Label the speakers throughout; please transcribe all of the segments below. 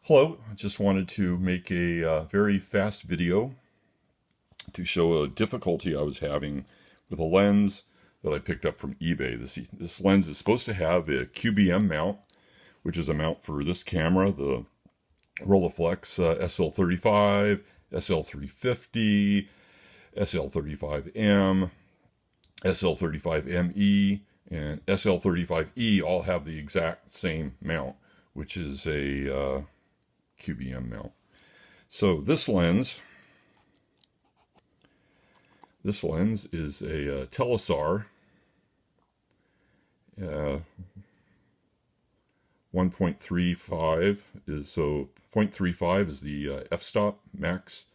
Speaker 1: Hello, I just wanted to make a very fast video to show a difficulty I was having with a lens that I picked up from eBay. This lens is supposed to have a QBM mount, which is a mount for this camera, the Rolleiflex SL35, SL350, SL35M, SL35ME, and SL35E all have the exact same mount, which is a QBM mount. So this lens is a TELESAR 1.35 is 0.35 is the f-stop max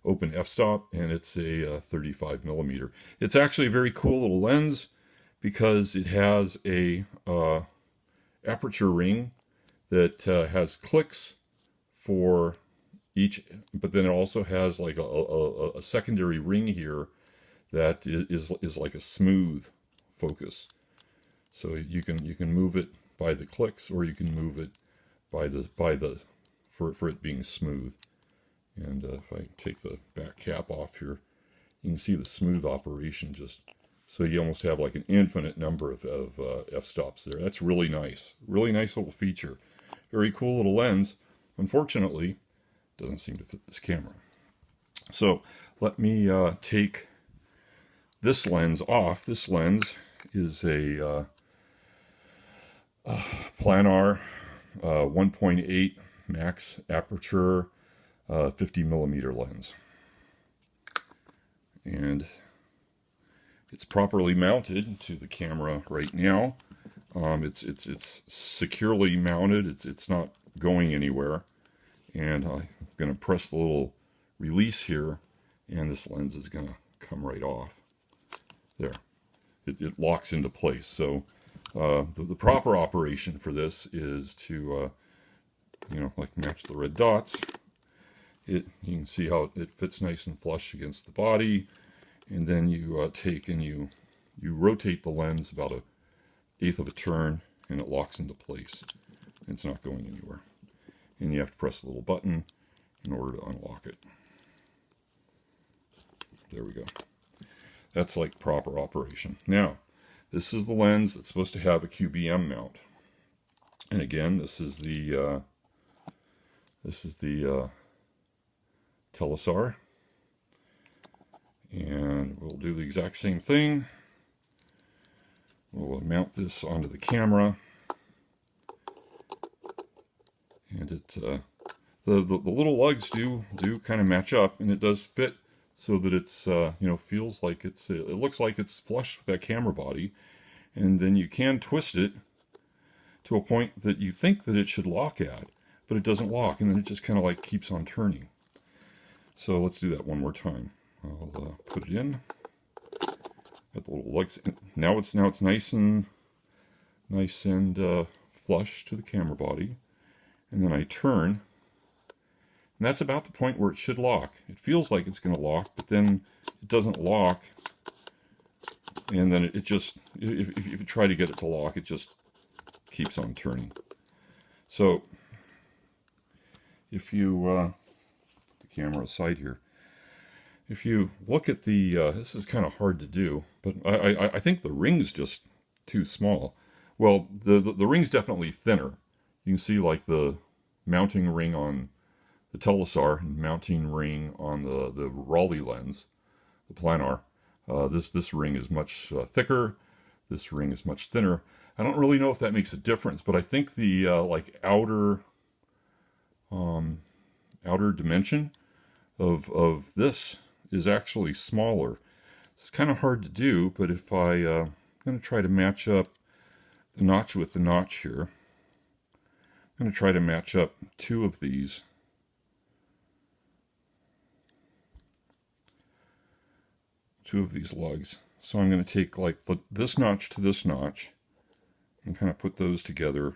Speaker 1: open f-stop, and it's a 35 millimeter. It's actually a very cool little lens because it has a aperture ring that has clicks for each, but then it also has like a secondary ring here that is like a smooth focus. So you can move it by the clicks, or you can move it by the for it being smooth. And if I take the back cap off here, you can see the smooth operation. Just so you almost have like an infinite number of f-stops there. That's really nice little feature. Very cool little lens. Unfortunately, it doesn't seem to fit this camera. So let me take this lens off. This lens is a planar 1.8 max aperture 50 millimeter lens, and it's properly mounted to the camera right now. It's securely mounted. It's not going anywhere, and I'm going to press the little release here, and this lens is going to come right off. There, it locks into place. So the proper operation for this is to like match the red dots. You can see how it fits nice and flush against the body, and then you take and you rotate the lens about 1/8 of a turn, and it locks into place. It's not going anywhere. And you have to press the little button in order to unlock it. There we go. That's like proper operation. Now, this is the lens that's supposed to have a QBM mount. And again, this is the TELESAR. And we'll do the exact same thing. We'll mount this onto the camera. And it the little lugs do kind of match up, and it does fit so that it's feels like it looks like it's flush with that camera body. And then you can twist it to a point that you think that it should lock at, but it doesn't lock, and then it just kind of like keeps on turning. So let's do that one more time. I'll put it in. Got the little lugs. Now it's nice and flush to the camera body. And then I turn, and that's about the point where it should lock. It feels like it's going to lock, but then it doesn't lock. And then it just, if you try to get it to lock, it just keeps on turning. So if you put the camera aside here, if you look at the, this is kind of hard to do, but I think the ring's just too small. Well, the ring's definitely thinner. You can see like the mounting ring on the TELESAR and mounting ring on the Raleigh lens, the planar. This ring is much thicker. This ring is much thinner. I don't really know if that makes a difference, but I think the like outer dimension of this is actually smaller. It's kind of hard to do, but if I'm going to try to match up the notch with the notch here. I'm going to try to match up two of these. Two of these lugs. So I'm going to take like this notch to this notch and kind of put those together,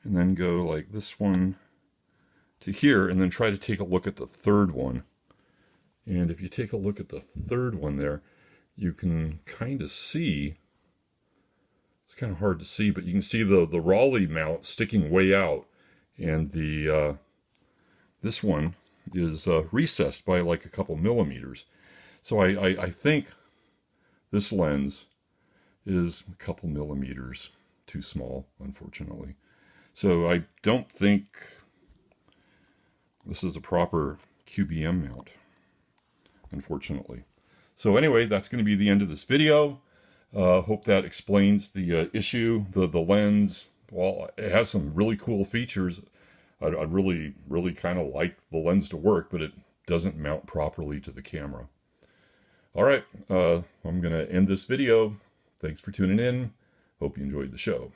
Speaker 1: and then go like this one to here, and then try to take a look at the third one. And if you take a look at the third one there, you can kind of see, it's kind of hard to see, but you can see the Raleigh mount sticking way out, and the this one is recessed by like a couple millimeters. So I think this lens is a couple millimeters too small, unfortunately. So I don't think this is a proper QBM mount, unfortunately. So anyway, that's going to be the end of this video. Hope that explains the issue. The lens, well, it has some really cool features. I'd really kind of like the lens to work, but it doesn't mount properly to the camera. All right, I'm going to end this video. Thanks for tuning in. Hope you enjoyed the show.